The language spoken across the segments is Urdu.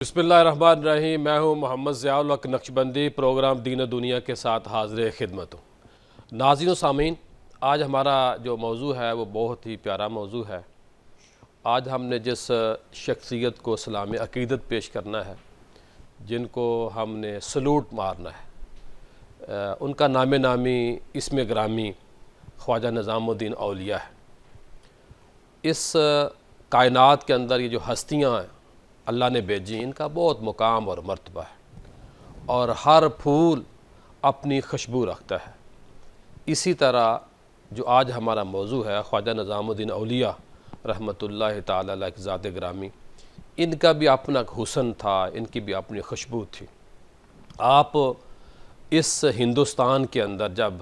بسم اللہ الرحمن الرحیم۔ میں ہوں محمد ضیاء الحق نقشبندی، پروگرام دین و دنیا کے ساتھ حاضر خدمت ہوں۔ ناظرین و سامعین، آج ہمارا جو موضوع ہے وہ بہت ہی پیارا موضوع ہے۔ آج ہم نے جس شخصیت کو اسلامی عقیدت پیش کرنا ہے، جن کو ہم نے سلوٹ مارنا ہے، ان کا نام نامی اسم گرامی خواجہ نظام الدین اولیاء ہے۔ اس کائنات کے اندر یہ جو ہستیاں ہیں اللہ نے بھیجی، ان کا بہت مقام اور مرتبہ ہے، اور ہر پھول اپنی خوشبو رکھتا ہے۔ اسی طرح جو آج ہمارا موضوع ہے، خواجہ نظام الدین اولیاء رحمۃ اللہ تعالی علیہ کی ذات گرامی، ان کا بھی اپنا حسن تھا، ان کی بھی اپنی خوشبو تھی۔ آپ اس ہندوستان کے اندر جب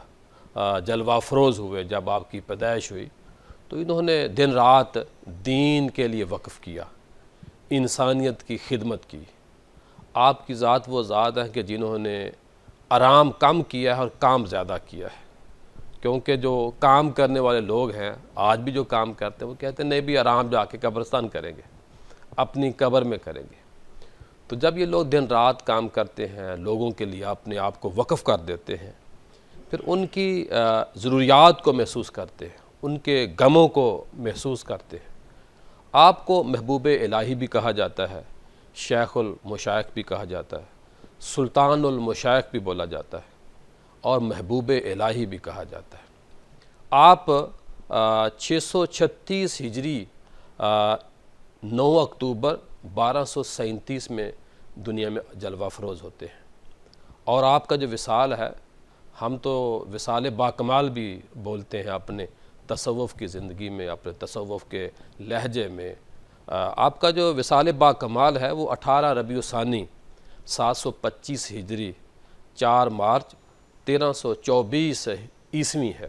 جلوہ افروز ہوئے، جب آپ کی پیدائش ہوئی، تو انہوں نے دن رات دین کے لیے وقف کیا، انسانیت کی خدمت کی۔ آپ کی ذات وہ ذات ہے کہ جنہوں نے آرام کم کیا ہے اور کام زیادہ کیا ہے، کیونکہ جو کام کرنے والے لوگ ہیں آج بھی جو کام کرتے ہیں وہ کہتے ہیں نہیں بھی آرام جا کے قبرستان کریں گے، اپنی قبر میں کریں گے۔ تو جب یہ لوگ دن رات کام کرتے ہیں، لوگوں کے لیے اپنے آپ کو وقف کر دیتے ہیں، پھر ان کی ضروریات کو محسوس کرتے ہیں، ان کے غموں کو محسوس کرتے ہیں۔ آپ کو محبوب الہی بھی کہا جاتا ہے، شیخ المشائخ بھی کہا جاتا ہے، سلطان المشائخ بھی بولا جاتا ہے، اور محبوب الہی بھی کہا جاتا ہے۔ آپ 636 ہجری 9 اکتوبر 1237 میں دنیا میں جلوہ افروز ہوتے ہیں، اور آپ کا جو وصال ہے، ہم تو وصال باکمال بھی بولتے ہیں اپنے تصوف کی زندگی میں، اپنے تصوف کے لہجے میں۔ آپ کا جو وصال باکمال ہے وہ 18 ربیع الثانی 725 ہجری 4 مارچ 1324 عیسوی ہے،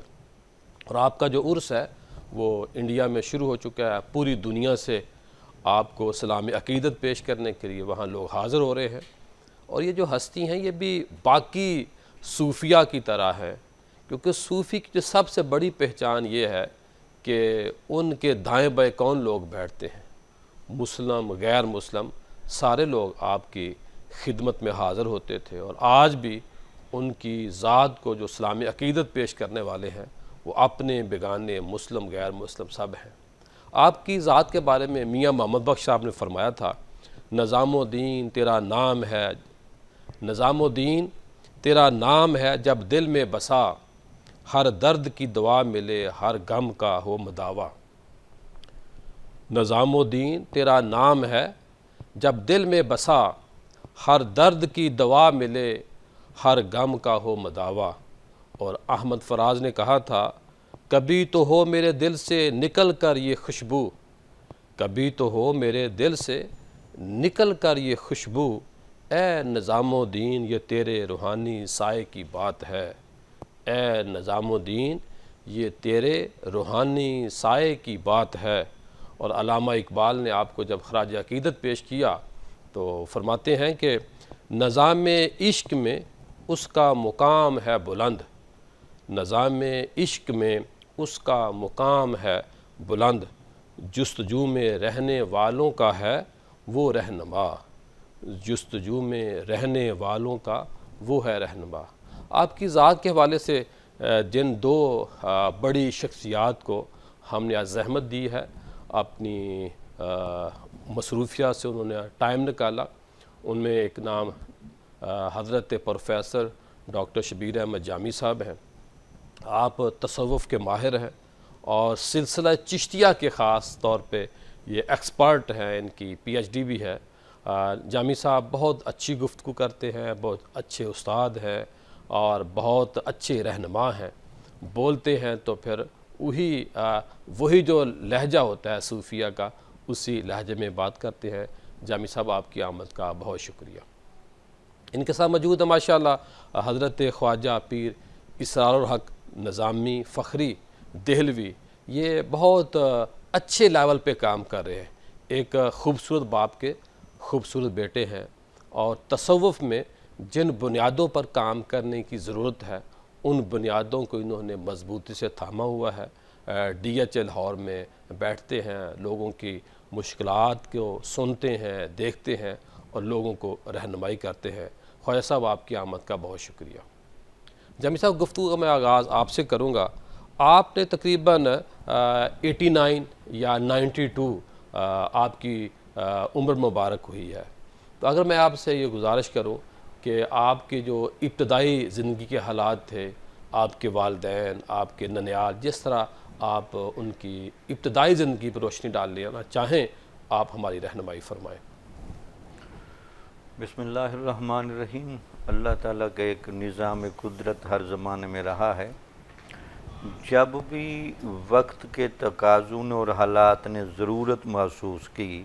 اور آپ کا جو عرس ہے وہ انڈیا میں شروع ہو چکا ہے۔ پوری دنیا سے آپ کو اسلامی عقیدت پیش کرنے کے لیے وہاں لوگ حاضر ہو رہے ہیں، اور یہ جو ہستی ہیں یہ بھی باقی صوفیہ کی طرح ہیں، کیونکہ صوفی کی جو سب سے بڑی پہچان یہ ہے کہ ان کے دائیں بائیں کون لوگ بیٹھتے ہیں، مسلم غیر مسلم سارے لوگ آپ کی خدمت میں حاضر ہوتے تھے، اور آج بھی ان کی ذات کو جو اسلامی عقیدت پیش کرنے والے ہیں وہ اپنے بیگانے مسلم غیر مسلم سب ہیں۔ آپ کی ذات کے بارے میں میاں محمد بخش صاحب نے فرمایا تھا، نظام الدین تیرا نام ہے، نظام الدین تیرا نام ہے جب دل میں بسا، ہر درد کی دوا ملے ہر غم کا ہو مداوا۔ نظام الدین تیرا نام ہے جب دل میں بسا، ہر درد کی دوا ملے ہر غم کا ہو مداوا۔ اور احمد فراز نے کہا تھا، کبھی تو ہو میرے دل سے نکل کر یہ خوشبو، کبھی تو ہو میرے دل سے نکل کر یہ خوشبو، اے نظام الدین یہ تیرے روحانی سائے کی بات ہے، اے نظام الدین یہ تیرے روحانی سائے کی بات ہے۔ اور علامہ اقبال نے آپ کو جب خراج عقیدت پیش کیا تو فرماتے ہیں کہ نظام عشق میں اس کا مقام ہے بلند، نظام عشق میں اس کا مقام ہے بلند، جستجو میں رہنے والوں کا ہے وہ رہنما، جستجو میں رہنے والوں کا وہ ہے رہنما۔ آپ کی ذات کے حوالے سے جن دو بڑی شخصیات کو ہم نے زحمت دی ہے، اپنی مصروفیات سے انہوں نے ٹائم نکالا، ان میں ایک نام حضرت پروفیسر ڈاکٹر شبیر احمد جامی صاحب ہیں۔ آپ تصوف کے ماہر ہیں، اور سلسلہ چشتیہ کے خاص طور پہ یہ ایکسپرٹ ہیں، ان کی پی ایچ ڈی بھی ہے۔ جامی صاحب بہت اچھی گفتگو کرتے ہیں، بہت اچھے استاد ہیں، اور بہت اچھے رہنما ہیں۔ بولتے ہیں تو پھر وہی جو لہجہ ہوتا ہے صوفیہ کا، اسی لہجے میں بات کرتے ہیں۔ جامی صاحب آپ کی آمد کا بہت شکریہ۔ ان کے ساتھ موجود ہے ماشاءاللہ حضرت خواجہ پیر اسرار الحق نظامی فخری دہلوی، یہ بہت اچھے لیول پہ کام کر رہے ہیں، ایک خوبصورت باپ کے خوبصورت بیٹے ہیں، اور تصوف میں جن بنیادوں پر کام کرنے کی ضرورت ہے ان بنیادوں کو انہوں نے مضبوطی سے تھاما ہوا ہے۔ ڈی ایچ ایل ہال میں بیٹھتے ہیں، لوگوں کی مشکلات کو سنتے ہیں، دیکھتے ہیں، اور لوگوں کو رہنمائی کرتے ہیں۔ خواجہ صاحب آپ کی آمد کا بہت شکریہ۔ جامی صاحب گفتگو کا میں آغاز آپ سے کروں گا۔ آپ نے تقریباً 89 یا 92 آپ کی عمر مبارک ہوئی ہے، تو اگر میں آپ سے یہ گزارش کروں کہ آپ کے جو ابتدائی زندگی کے حالات تھے، آپ کے والدین، آپ کے ننیال، جس طرح آپ ان کی ابتدائی زندگی پر روشنی ڈال لینا چاہیں، آپ ہماری رہنمائی فرمائیں۔ بسم اللہ الرحمن الرحیم۔ اللہ تعالیٰ کا ایک نظام قدرت ہر زمانے میں رہا ہے۔ جب بھی وقت کے تقاضوں نے اور حالات نے ضرورت محسوس کی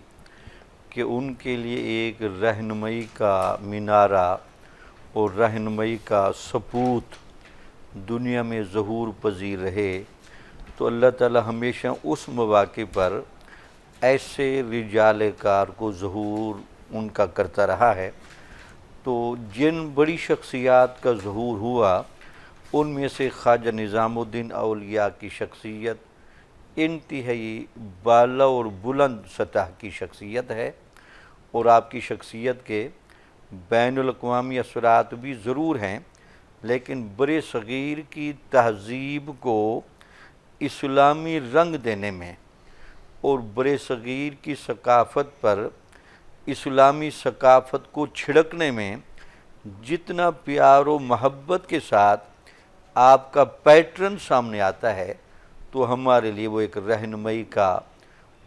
کہ ان کے لیے ایک رہنمائی کا مینارہ اور رہنمائی کا سپوت دنیا میں ظہور پذیر رہے، تو اللہ تعالیٰ ہمیشہ اس مواقع پر ایسے رجال کار کو ظہور ان کا کرتا رہا ہے۔ تو جن بڑی شخصیات کا ظہور ہوا ان میں سے خواجہ نظام الدین اولیاء کی شخصیت انتہائی بالا اور بلند سطح کی شخصیت ہے، اور آپ کی شخصیت کے بین الاقوامی اثرات بھی ضرور ہیں، لیکن برِ صغیر کی تہذیب کو اسلامی رنگ دینے میں اور برِ صغیر کی ثقافت پر اسلامی ثقافت کو چھڑکنے میں جتنا پیار و محبت کے ساتھ آپ کا پیٹرن سامنے آتا ہے، تو ہمارے لیے وہ ایک رہنمائی کا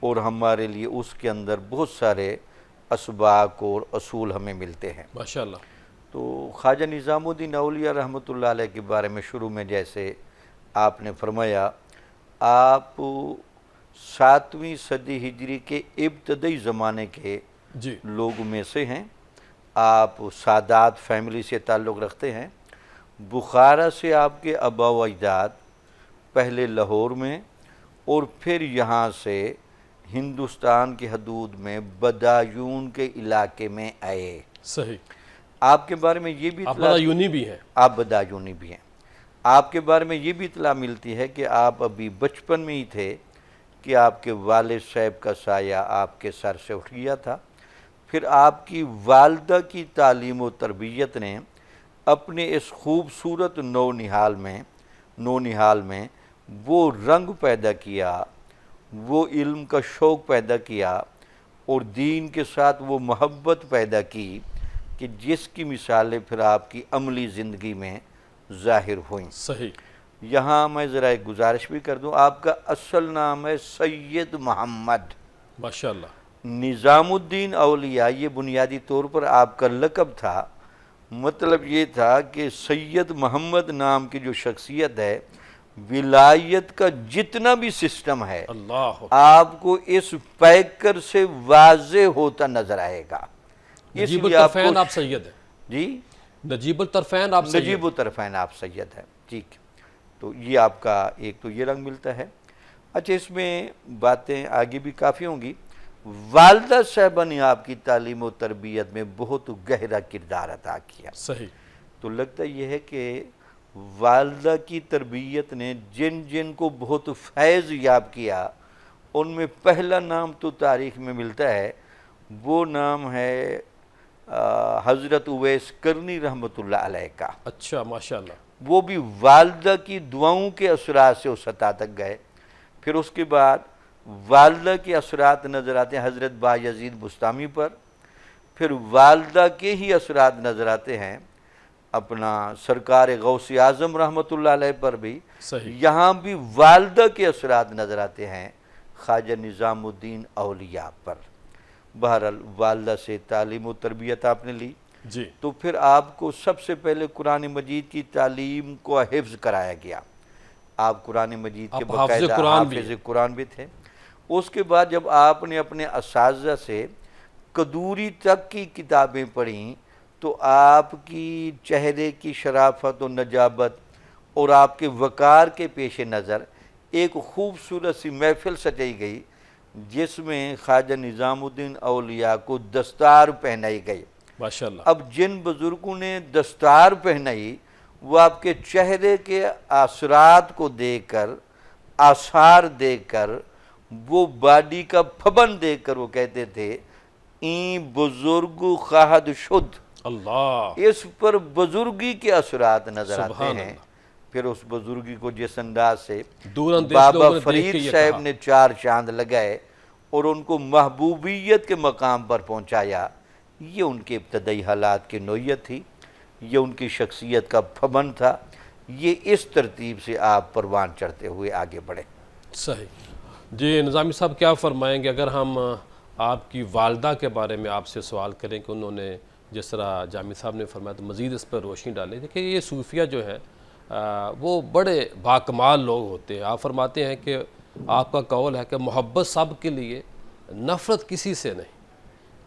اور ہمارے لیے اس کے اندر بہت سارے اسباق اور اصول ہمیں ملتے ہیں۔ ماشاءاللہ۔ تو خواجہ نظام الدین اولیاء رحمۃ اللہ علیہ کے بارے میں شروع میں جیسے آپ نے فرمایا، آپ 7ویں صدی ہجری کے ابتدائی زمانے کے جی لوگوں میں سے ہیں۔ آپ سادات فیملی سے تعلق رکھتے ہیں۔ بخارا سے آپ کے آبا و اجداد پہلے لاہور میں اور پھر یہاں سے ہندوستان کی حدود میں بدایون کے علاقے میں آئے۔ صحیح۔ آپ کے بارے میں یہ بھی آپ اطلاع، بدایونی بھی ہیں؟ آپ بدایونی بھی ہیں۔ آپ کے بارے میں یہ بھی اطلاع ملتی ہے کہ آپ ابھی بچپن میں ہی تھے کہ آپ کے والد صاحب کا سایہ آپ کے سر سے اٹھ گیا تھا۔ پھر آپ کی والدہ کی تعلیم و تربیت نے اپنے اس خوبصورت نونہال میں وہ رنگ پیدا کیا، وہ علم کا شوق پیدا کیا اور دین کے ساتھ وہ محبت پیدا کی کہ جس کی مثالیں پھر آپ کی عملی زندگی میں ظاہر ہوئیں۔ صحیح۔ یہاں میں ذرا ایک گزارش بھی کر دوں، آپ کا اصل نام ہے سید محمد ماشاءاللہ۔ نظام الدین اولیاء، یہ بنیادی طور پر آپ کا لقب تھا۔ مطلب یہ تھا کہ سید محمد نام کی جو شخصیت ہے، ولایت کا جتنا بھی سسٹم ہے اللہ آپ کو اس پیکر سے واضح ہوتا نظر آئے گا۔ نجیب الطرفین آپ سید ہیں؟ جی نجیب الطرفین آپ سید؟ نجیب الطرفین آپ سید ہیں، ٹھیک۔ تو یہ آپ کا ایک تو یہ رنگ ملتا ہے۔ اچھا، اس میں باتیں آگے بھی کافی ہوں گی۔ والدہ صاحبہ نے آپ کی تعلیم و تربیت میں بہت گہرا کردار ادا کیا۔ صحیح۔ تو لگتا یہ ہے کہ والدہ کی تربیت نے جن جن کو بہت فیض یاب کیا، ان میں پہلا نام تو تاریخ میں ملتا ہے، وہ نام ہے حضرت اویس کرنی رحمۃ اللہ علیہ کا۔ اچھا، ماشاءاللہ۔ وہ بھی والدہ کی دعاؤں کے اثرات سے اس سطح تک گئے۔ پھر اس کے بعد والدہ کے اثرات نظر آتے ہیں حضرت بایزید بستامی پر، پھر والدہ کے ہی اثرات نظر آتے ہیں اپنا سرکار غوث اعظم رحمۃ اللہ علیہ پر بھی۔ صحیح۔ یہاں بھی والدہ کے اثرات نظر آتے ہیں خواجہ نظام الدین اولیاء پر۔ بہرحال والدہ سے تعلیم و تربیت آپ نے لی، جی۔ تو پھر آپ کو سب سے پہلے قرآن مجید کی تعلیم کو حفظ کرایا گیا۔ آپ قرآن مجید کے باقاعدہ حافظ قرآن بھی تھے۔ اس کے بعد جب آپ نے اپنے اساتذہ سے قدوری تک کی کتابیں پڑھیں، تو آپ کی چہرے کی شرافت و نجابت اور آپ کے وقار کے پیش نظر ایک خوبصورت سی محفل سجائی گئی، جس میں خواجہ نظام الدین اولیاء کو دستار پہنائی گئی۔ ماشاءاللہ۔ اب جن بزرگوں نے دستار پہنائی، وہ آپ کے چہرے کے اثرات کو دیکھ کر، آثار دیکھ کر، وہ باڈی کا پھبن دیکھ کر وہ کہتے تھے این بزرگ خواہد شد، اللہ، اس پر بزرگی کے اثرات نظر آتے سبحان ہیں۔ اللہ۔ پھر اس بزرگی کو جس انداز سے دور اندیش بابا لوگوں نے دیکھ کے فرید یہ صاحب کہا۔ نے 4 چاند لگائے اور ان کو محبوبیت کے مقام پر پہنچایا، یہ ان کے ابتدائی حالات کی نوعیت تھی، یہ ان کی شخصیت کا پھبن تھا، یہ اس ترتیب سے آپ پروان چڑھتے ہوئے آگے بڑھے۔ صحیح۔ جی نظامی صاحب کیا فرمائیں گے اگر ہم آپ کی والدہ کے بارے میں آپ سے سوال کریں کہ انہوں نے جس طرح جامی صاحب نے فرمایا تو مزید اس پر روشنی ڈالیں؟ دیکھیں یہ صوفیہ جو ہیں وہ بڑے باکمال لوگ ہوتے ہیں۔ آپ فرماتے ہیں کہ آپ کا قول ہے کہ محبت سب کے لیے، نفرت کسی سے نہیں۔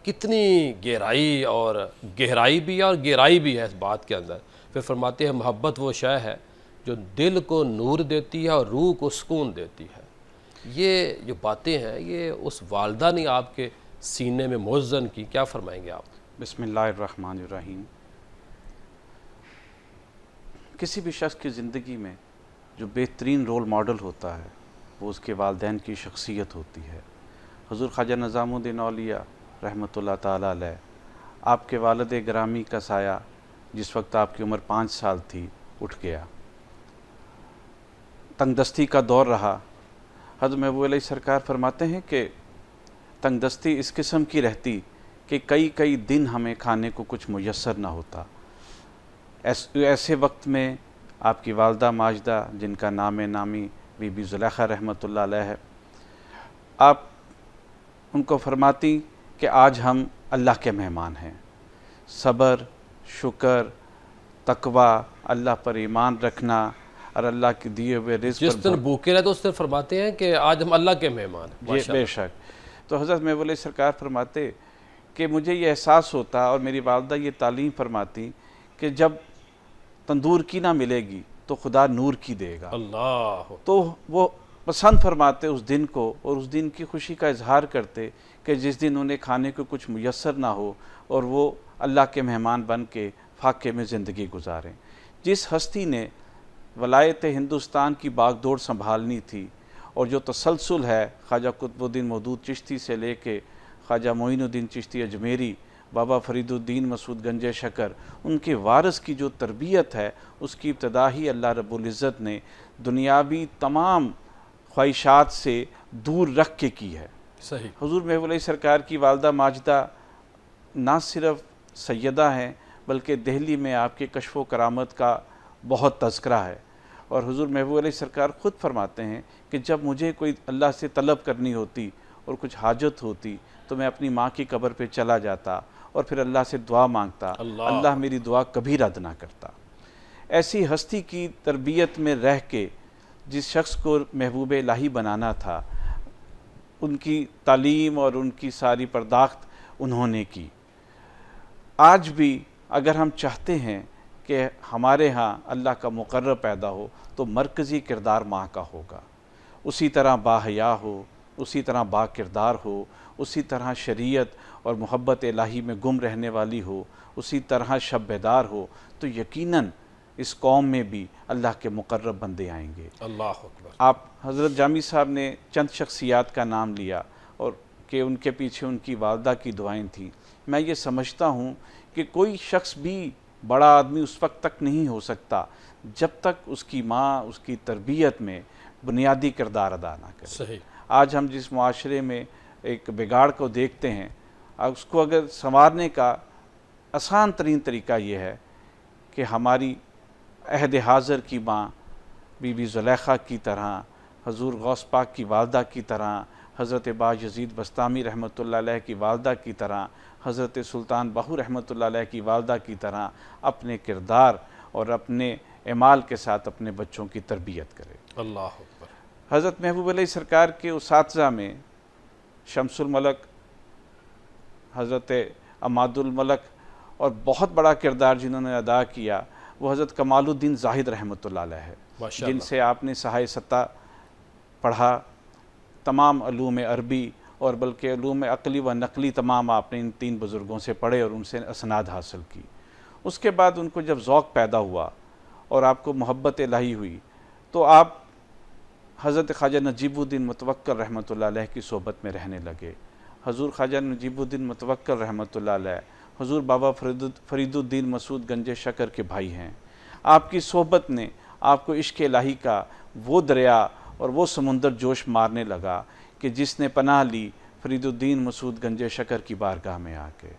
کتنی گہرائی اور گہرائی بھی ہے اور گہرائی بھی ہے اس بات کے اندر۔ پھر فرماتے ہیں محبت وہ شے ہے جو دل کو نور دیتی ہے اور روح کو سکون دیتی ہے۔ یہ جو باتیں ہیں یہ اس والدہ نے آپ کے سینے میں موزن کی، کیا فرمائیں گے آپ؟ بسم اللہ الرحمن الرحیم۔ کسی بھی شخص کی زندگی میں جو بہترین رول ماڈل ہوتا ہے وہ اس کے والدین کی شخصیت ہوتی ہے۔ حضور خواجہ نظام الدین اولیاء رحمۃ اللہ تعالیٰ علیہ، آپ کے والد گرامی کا سایہ جس وقت آپ کی عمر 5 سال تھی اٹھ گیا، تنگ دستی کا دور رہا۔ حضرت محبوب علیہ سرکار فرماتے ہیں کہ تنگ دستی اس قسم کی رہتی کہ کئی دن ہمیں کھانے کو کچھ میسر نہ ہوتا۔ ایسے وقت میں آپ کی والدہ ماجدہ جن کا نام نامی بی بی زلیخا رحمۃ اللہ علیہ ہے، آپ ان کو فرماتی کہ آج ہم اللہ کے مہمان ہیں، صبر، شکر، تقوی، اللہ پر ایمان رکھنا اور اللہ کے دیے ہوئے رزق جس دن بھوکے رہے تو اس دن فرماتے ہیں کہ آج ہم اللہ کے مہمان ہیں۔ یہ بے شک۔ تو حضرت محبوب علیہ سرکار فرماتے کہ مجھے یہ احساس ہوتا اور میری والدہ یہ تعلیم فرماتی کہ جب تندور کی نہ ملے گی تو خدا نور کی دے گا۔ اللہ، تو وہ پسند فرماتے اس دن کو اور اس دن کی خوشی کا اظہار کرتے کہ جس دن انہیں کھانے کو کچھ میسر نہ ہو اور وہ اللہ کے مہمان بن کے فاقے میں زندگی گزاریں۔ جس ہستی نے ولایت ہندوستان کی باغ دوڑ سنبھالنی تھی اور جو تسلسل ہے خواجہ قطب الدین مودود چشتی سے لے کے خواجہ معین الدین چشتی اجمیری، بابا فرید الدین مسعود گنج شکر، ان کے وارث کی جو تربیت ہے اس کی ابتدا ہی اللہ رب العزت نے دنیاوی تمام خواہشات سے دور رکھ کے کی ہے۔ صحیح۔ حضور محبوب علیہ سرکار کی والدہ ماجدہ نہ صرف سیدہ ہیں بلکہ دہلی میں آپ کے کشف و کرامت کا بہت تذکرہ ہے، اور حضور محبوب علیہ سرکار خود فرماتے ہیں کہ جب مجھے کوئی اللہ سے طلب کرنی ہوتی اور کچھ حاجت ہوتی تو میں اپنی ماں کی قبر پہ چلا جاتا اور پھر اللہ سے دعا مانگتا، اللہ میری دعا کبھی رد نہ کرتا۔ ایسی ہستی کی تربیت میں رہ کے جس شخص کو محبوب الہی بنانا تھا، ان کی تعلیم اور ان کی ساری پرداخت انہوں نے کی۔ آج بھی اگر ہم چاہتے ہیں کہ ہمارے ہاں اللہ کا مقرر پیدا ہو تو مرکزی کردار ماں کا ہوگا، اسی طرح باحیا ہو، اسی طرح با کردار ہو، اسی طرح شریعت اور محبت الہی میں گم رہنے والی ہو، اسی طرح شب بیدار ہو، تو یقیناً اس قوم میں بھی اللہ کے مقرب بندے آئیں گے۔ اللہ اکبر۔ آپ حضرت جامی صاحب نے چند شخصیات کا نام لیا اور کہ ان کے پیچھے ان کی والدہ کی دعائیں تھیں۔ میں یہ سمجھتا ہوں کہ کوئی شخص بھی بڑا آدمی اس وقت تک نہیں ہو سکتا جب تک اس کی ماں اس کی تربیت میں بنیادی کردار ادا نہ کرے۔ صحیح۔ آج ہم جس معاشرے میں ایک بگاڑ کو دیکھتے ہیں، اس کو اگر سنوارنے کا آسان ترین طریقہ یہ ہے کہ ہماری عہد حاضر کی ماں بی بی زلیخا کی طرح، حضور غوث پاک کی والدہ کی طرح، حضرت با یزید بستامی رحمۃ اللہ علیہ کی والدہ کی طرح، حضرت سلطان باہو رحمۃ اللہ علیہ کی والدہ کی طرح اپنے کردار اور اپنے اعمال کے ساتھ اپنے بچوں کی تربیت کرے۔ اللہ اکبر۔ حضرت محبوب علیہ سرکار کے اساتذہ میں شمس الملک، حضرت عماد الملک، اور بہت بڑا کردار جنہوں نے ادا کیا وہ حضرت کمال الدین زاہد رحمۃ اللہ علیہ ہے، جن سے آپ نے سہائے ستہ پڑھا، تمام علوم عربی اور بلکہ علوم عقلی و نقلی تمام آپ نے ان 3 بزرگوں سے پڑھے اور ان سے اسناد حاصل کی۔ اس کے بعد ان کو جب ذوق پیدا ہوا اور آپ کو محبت الہی ہوئی تو آپ حضرت خواجہ نجیب الدین متوکل رحمۃ اللہ علیہ کی صحبت میں رہنے لگے۔ حضور خواجہ نجیب الدین متوکل رحمۃ اللہ علیہ، حضور بابا فرید الدین مسعود گنج شکر کے بھائی ہیں۔ آپ کی صحبت نے آپ کو عشق الہی کا وہ دریا اور وہ سمندر جوش مارنے لگا کہ جس نے پناہ لی فرید الدین مسعود گنج شکر کی بارگاہ میں آ کے۔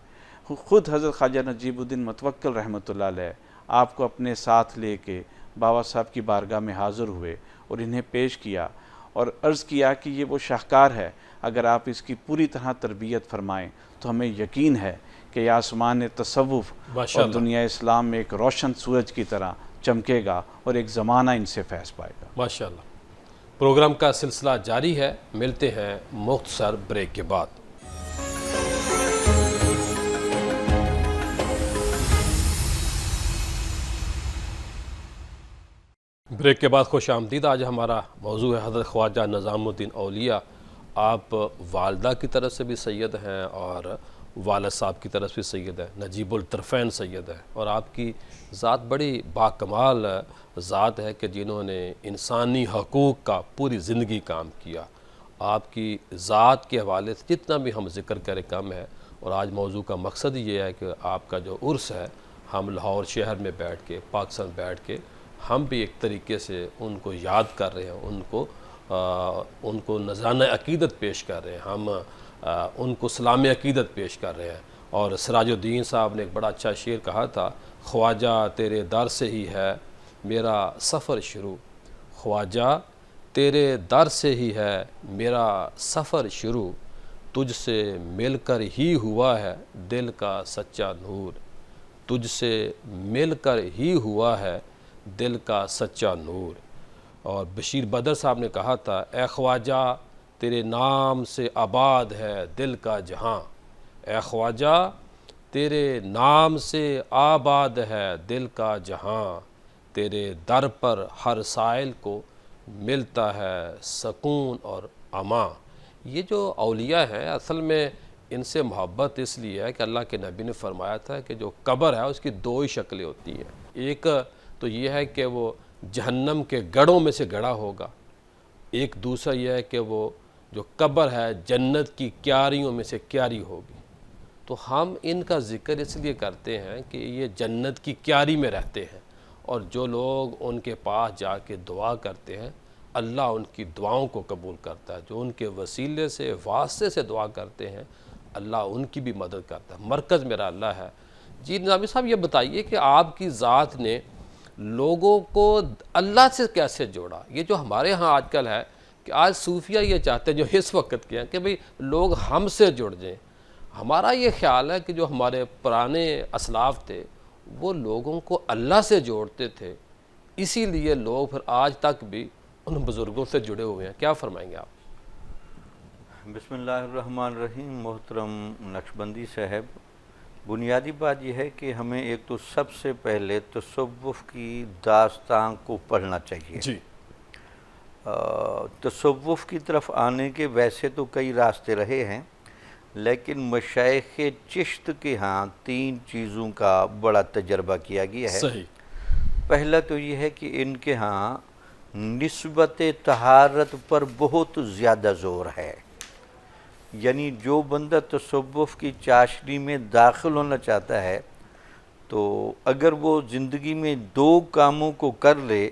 خود حضرت خواجہ نجیب الدین متوکل رحمۃ اللہ علیہ آپ کو اپنے ساتھ لے کے بابا صاحب کی بارگاہ میں حاضر ہوئے اور انہیں پیش کیا اور عرض کیا کہ یہ وہ شاہکار ہے، اگر آپ اس کی پوری طرح تربیت فرمائیں تو ہمیں یقین ہے کہ یہ آسمان تصوف اور دنیا اسلام میں ایک روشن سورج کی طرح چمکے گا اور ایک زمانہ ان سے فیض پائے گا۔ ماشاءاللہ۔ پروگرام کا سلسلہ جاری ہے، ملتے ہیں مختصر بریک کے بعد۔ بریک کے بعد خوش آمدید۔ آج ہمارا موضوع ہے حضرت خواجہ نظام الدین اولیاء۔ آپ والدہ کی طرف سے بھی سید ہیں اور والد صاحب کی طرف سے بھی سید ہیں، نجیب الطرفین سید ہیں، اور آپ کی ذات بڑی باکمال ذات ہے کہ جنہوں نے انسانی حقوق کا پوری زندگی کام کیا۔ آپ کی ذات کے حوالے سے جتنا بھی ہم ذکر کریں کم ہے، اور آج موضوع کا مقصد یہ ہے کہ آپ کا جو عرس ہے، ہم لاہور شہر میں بیٹھ کے، پاکستان بیٹھ کے ہم بھی ایک طریقے سے ان کو یاد کر رہے ہیں، ان کو نذرانہ عقیدت پیش کر رہے ہیں، ہم ان کو سلام عقیدت پیش کر رہے ہیں۔ اور سراج الدین صاحب نے ایک بڑا اچھا شعر کہا تھا، خواجہ تیرے در سے ہی ہے میرا سفر شروع، خواجہ تیرے در سے ہی ہے میرا سفر شروع، تجھ سے مل کر ہی ہوا ہے دل کا سچا نور، تجھ سے مل کر ہی ہوا ہے دل کا سچا نور۔ اور بشیر بدر صاحب نے کہا تھا، اے خواجہ تیرے نام سے آباد ہے دل کا جہاں، اے خواجہ تیرے نام سے آباد ہے دل کا جہاں، تیرے در پر ہر سائل کو ملتا ہے سکون اور امان۔ یہ جو اولیاء ہیں اصل میں ان سے محبت اس لیے ہے کہ اللہ کے نبی نے فرمایا تھا کہ جو قبر ہے اس کی دو ہی شکلیں ہوتی ہیں، ایک تو یہ ہے کہ وہ جہنم کے گڑھوں میں سے گڑھا ہوگا، ایک دوسرا یہ ہے کہ وہ جو قبر ہے جنت کی کیاریوں میں سے کیاری ہوگی۔ تو ہم ان کا ذکر اس لیے کرتے ہیں کہ یہ جنت کی کیاری میں رہتے ہیں، اور جو لوگ ان کے پاس جا کے دعا کرتے ہیں اللہ ان کی دعاؤں کو قبول کرتا ہے، جو ان کے وسیلے سے واسطے سے دعا کرتے ہیں اللہ ان کی بھی مدد کرتا ہے۔ مرکز میرا اللہ ہے۔ جی نظامی صاحب یہ بتائیے کہ آپ کی ذات نے لوگوں کو اللہ سے کیسے جوڑا؟ یہ جو ہمارے ہاں آج کل ہے کہ آج صوفیہ یہ چاہتے ہیں جو اس وقت کے ہیں کہ بھئی لوگ ہم سے جڑ جائیں۔ ہمارا یہ خیال ہے کہ جو ہمارے پرانے اسلاف تھے وہ لوگوں کو اللہ سے جوڑتے تھے، اسی لیے لوگ پھر آج تک بھی ان بزرگوں سے جڑے ہوئے ہیں۔ کیا فرمائیں گے آپ؟ بسم اللہ الرحمن الرحیم۔ محترم نقشبندی صاحب، بنیادی بات یہ ہے کہ ہمیں ایک تو سب سے پہلے تصوف کی داستان کو پڑھنا چاہیے۔ جی۔ تصوف کی طرف آنے کے ویسے تو کئی راستے رہے ہیں، لیکن مشائخ چشت کے ہاں 3 چیزوں کا بڑا تجربہ کیا گیا ہے۔ صحیح۔ پہلا تو یہ ہے کہ ان کے ہاں نسبت طہارت پر بہت زیادہ زور ہے، یعنی جو بندہ تصوف کی چاشنی میں داخل ہونا چاہتا ہے تو اگر وہ زندگی میں 2 کاموں کو کر لے،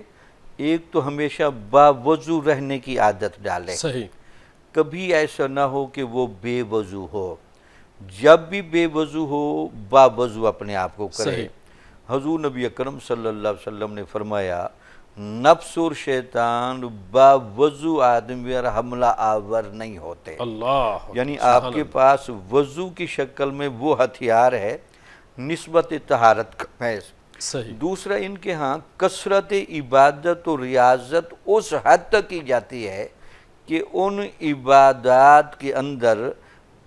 ایک تو ہمیشہ باوضو رہنے کی عادت ڈالے، صحیح، کبھی ایسا نہ ہو کہ وہ بے وضو ہو، جب بھی بے وضو ہو باوضو اپنے آپ کو کرے۔ صحیح۔ حضور نبی اکرم صلی اللہ علیہ وسلم نے فرمایا، نفس اور شیطان باوضو آدمی اور حملہ آور نہیں ہوتے، اللہ، یعنی آپ کے پاس وضو کی شکل میں وہ ہتھیار ہے نسبت طہارت کا محض۔ صحیح۔ دوسرا ان کے ہاں کثرت عبادت و ریاضت اس حد تک کی جاتی ہے کہ ان عبادات کے اندر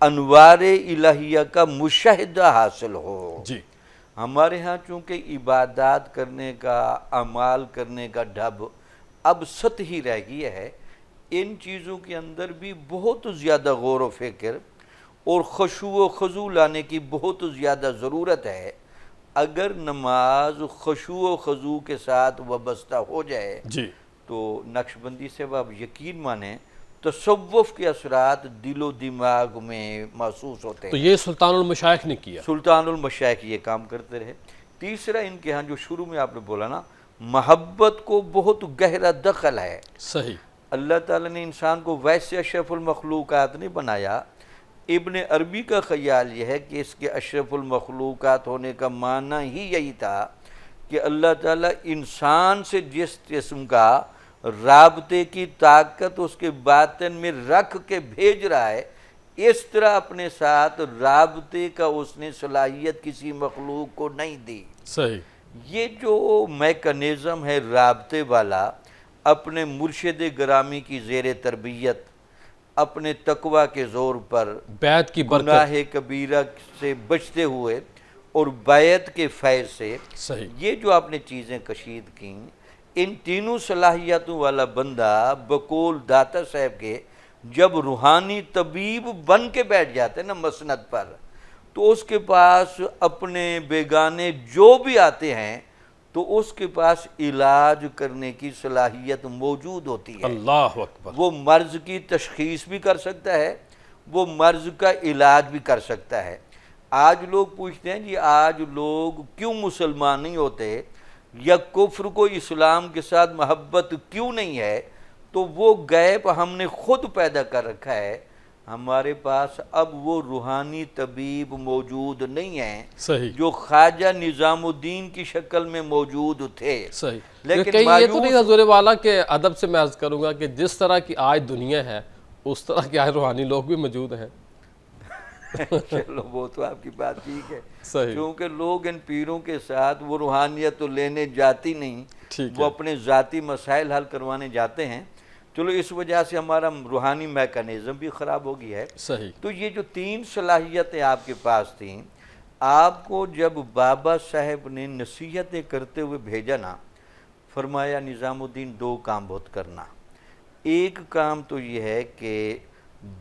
انوار الہیہ کا مشاہدہ حاصل ہو۔ جی۔ ہمارے ہاں چونکہ عبادات کرنے کا، اعمال کرنے کا ڈھب اب سطحی رہ گیا ہے، ان چیزوں کے اندر بھی بہت زیادہ غور و فکر اور خشوع و خضوع لانے کی بہت زیادہ ضرورت ہے۔ اگر نماز خشوع و خضوع کے ساتھ وابستہ ہو جائے جی۔ تو نقشبندی سے آپ یقین مانیں تصوف کے اثرات دل و دماغ میں محسوس ہوتے تو ہیں۔ یہ سلطان المشائخ نے کیا۔ سلطان المشائخ یہ کام کرتے رہے۔ تیسرا ان کے ہاں جو شروع میں آپ نے بولا نا، محبت کو بہت گہرا دخل ہے۔ صحیح۔ اللہ تعالیٰ نے انسان کو ویسے اشرف المخلوقات نہیں بنایا۔ ابن عربی کا خیال یہ ہے کہ اس کے اشرف المخلوقات ہونے کا معنی ہی یہی تھا کہ اللہ تعالیٰ انسان سے جس قسم کا رابطے کی طاقت اس کے باطن میں رکھ کے بھیج رہا ہے، اس طرح اپنے ساتھ رابطے کا اس نے صلاحیت کسی مخلوق کو نہیں دی۔ صحیح۔ یہ جو میکانزم ہے رابطے والا، اپنے مرشد گرامی کی زیر تربیت، اپنے تقوی کے زور پر بیعت کی برکت۔ گناہ کبیرہ سے بچتے ہوئے اور بیعت کے فیض سے، صحیح۔ یہ جو آپ نے چیزیں کشید کیں، ان تینوں صلاحیتوں والا بندہ بقول داتا صاحب کے جب روحانی طبیب بن کے بیٹھ جاتے ہیں نا مسند پر، تو اس کے پاس اپنے بیگانے جو بھی آتے ہیں تو اس کے پاس علاج کرنے کی صلاحیت موجود ہوتی ہے۔ اللہ اکبر۔ وہ مرض کی تشخیص بھی کر سکتا ہے، وہ مرض کا علاج بھی کر سکتا ہے۔ آج لوگ پوچھتے ہیں جی آج لوگ کیوں مسلمان نہیں ہوتے، یا کفر کو اسلام کے ساتھ محبت کیوں نہیں ہے؟ تو وہ گیپ ہم نے خود پیدا کر رکھا ہے۔ ہمارے پاس اب وہ روحانی طبیب موجود نہیں ہیں صحیح۔ جو خواجہ نظام الدین کی شکل میں موجود تھے۔ صحیح۔ لیکن کہیں یہ تو نہیں مایوس حضور والا کہ ادب سے میں عرض کروں گا کہ جس طرح کی آج دنیا ہے اس طرح کے آج روحانی لوگ بھی موجود ہیں۔ چلو وہ تو آپ کی بات ٹھیک ہے، صحیح۔ کیونکہ لوگ ان پیروں کے ساتھ وہ روحانیت تو لینے جاتی نہیں، ٹھیک وہ ہے۔ اپنے ذاتی مسائل حل کروانے جاتے ہیں۔ چلو اس وجہ سے ہمارا روحانی میکانزم بھی خراب ہو گیا ہے۔ صحیح۔ تو یہ جو تین صلاحیتیں آپ کے پاس تھیں، آپ کو جب بابا صاحب نے نصیحتیں کرتے ہوئے بھیجا نا، فرمایا نظام الدین دو کام بہت کرنا۔ ایک کام تو یہ ہے کہ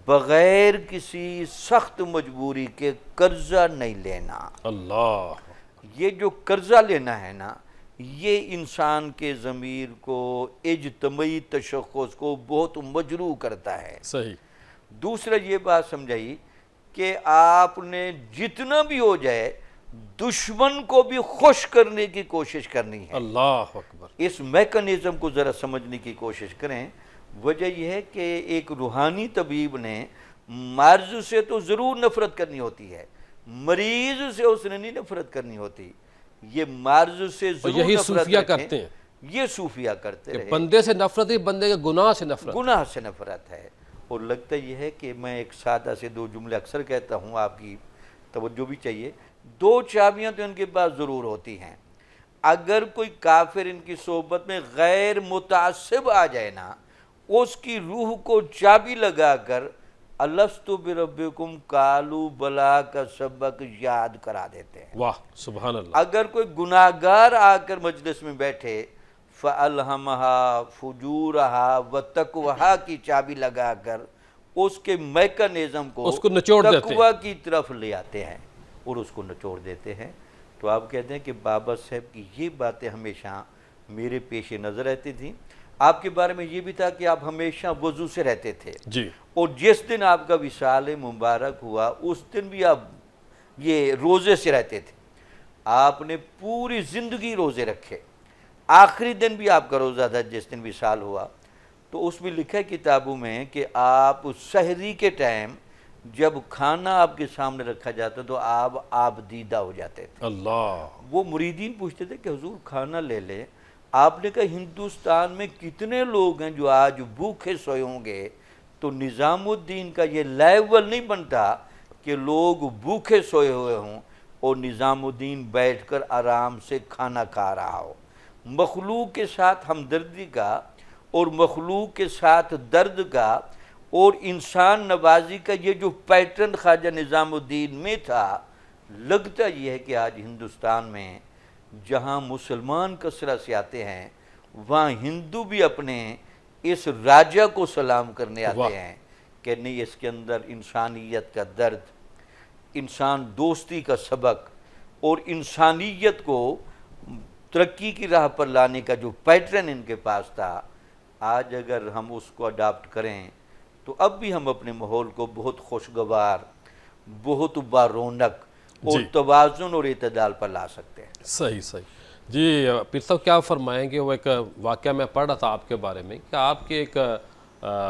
بغیر کسی سخت مجبوری کے قرضہ نہیں لینا۔ اللہ۔ یہ جو قرضہ لینا ہے نا، یہ انسان کے ضمیر کو، اجتماعی تشخص کو بہت مجروح کرتا ہے۔ صحیح۔ دوسرا یہ بات سمجھائی کہ آپ نے جتنا بھی ہو جائے دشمن کو بھی خوش کرنے کی کوشش کرنی ہے۔ اللہ اکبر۔ اس میکانزم کو ذرا سمجھنے کی کوشش کریں۔ وجہ یہ ہے کہ ایک روحانی طبیب نے مرض سے تو ضرور نفرت کرنی ہوتی ہے، مریض سے اس نے نہیں نفرت کرنی ہوتی۔ یہ مرض سے اور ضرور یہی نفرت صوفیہ رکھیں۔ کرتے ہیں یہ صوفیہ کرتے کہ رہے۔ بندے سے نفرت ہی بندے کے گناہ سے نفرت۔ گناہ سے نفرت ہے۔ اور لگتا یہ ہے کہ میں ایک سادہ سے دو جملے اکثر کہتا ہوں، آپ کی توجہ بھی چاہیے۔ دو چابیاں تو ان کے پاس ضرور ہوتی ہیں۔ اگر کوئی کافر ان کی صحبت میں غیر متعصب آ جائے نا، اس کی روح کو چابی لگا کر الست بربکم قالوا بلا کا سبق یاد کرا دیتے ہیں۔ واہ سبحان اللہ۔ اگر کوئی گناہگار آ کر مجلس میں بیٹھے، فَأَلْهَمَهَا فُجُورَهَا وَتَقْوَهَا کی چابی لگا کر اس کے میکانزم کو اس کو نچوڑ دیتے ہیں۔ تقوی کی طرف لے آتے ہیں اور اس کو نچوڑ دیتے ہیں۔ تو آپ کہتے ہیں کہ بابا صاحب کی یہ باتیں ہمیشہ میرے پیش نظر رہتی تھیں۔ آپ کے بارے میں یہ بھی تھا کہ آپ ہمیشہ وضو سے رہتے تھے، جی۔ اور جس دن آپ کا وصال مبارک ہوا اس دن بھی آپ یہ روزے سے رہتے تھے۔ آپ نے پوری زندگی روزے رکھے، آخری دن بھی آپ کا روزہ تھا جس دن وصال ہوا۔ تو اس میں لکھا ہے کتابوں میں کہ آپ سحری کے ٹائم جب کھانا آپ کے سامنے رکھا جاتا تو آپ دیدہ ہو جاتے تھے۔ اللہ۔ وہ مریدین پوچھتے تھے کہ حضور کھانا لے لیں۔ آپ نے کہا ہندوستان میں کتنے لوگ ہیں جو آج بھوکے سوئے ہوں گے، تو نظام الدین کا یہ لیول نہیں بنتا کہ لوگ بھوکے سوئے ہوئے ہوں اور نظام الدین بیٹھ کر آرام سے کھانا کھا رہا ہو۔ مخلوق کے ساتھ ہمدردی کا اور مخلوق کے ساتھ درد کا اور انسان نوازی کا یہ جو پیٹرن خواجہ نظام الدین میں تھا، لگتا یہ ہے کہ آج ہندوستان میں جہاں مسلمان کثرت سے آتے ہیں وہاں ہندو بھی اپنے اس راجہ کو سلام کرنے آتے ہیں کہ نہیں، اس کے اندر انسانیت کا درد، انسان دوستی کا سبق اور انسانیت کو ترقی کی راہ پر لانے کا جو پیٹرن ان کے پاس تھا، آج اگر ہم اس کو اڈاپٹ کریں تو اب بھی ہم اپنے ماحول کو بہت خوشگوار، بہت بارونق اور توازن اور اعتدال پر لا سکتے ہیں۔ صحیح صحیح جی پیر صاحب کیا فرمائیں گے؟ وہ ایک واقعہ میں پڑھ رہا تھا آپ کے بارے میں کہ آپ کے ایک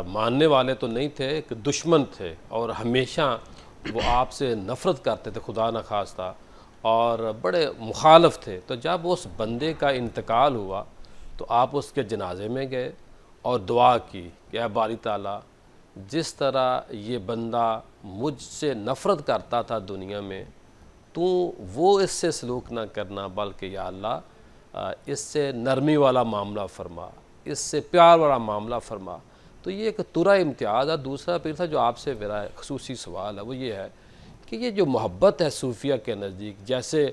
ماننے والے تو نہیں تھے، ایک دشمن تھے اور ہمیشہ وہ آپ سے نفرت کرتے تھے خدا نخواستہ، اور بڑے مخالف تھے۔ تو جب اس بندے کا انتقال ہوا تو آپ اس کے جنازے میں گئے اور دعا کی کہ اے باری تعالیٰ، جس طرح یہ بندہ مجھ سے نفرت کرتا تھا دنیا میں، تو وہ اس سے سلوک نہ کرنا، بلکہ یا اللہ اس سے نرمی والا معاملہ فرما، اس سے پیار والا معاملہ فرما۔ تو یہ ایک ترا امتیاز ہے۔ دوسرا پیر صاحب جو آپ سے میرا خصوصی سوال ہے وہ یہ ہے کہ یہ جو محبت ہے صوفیہ کے نزدیک، جیسے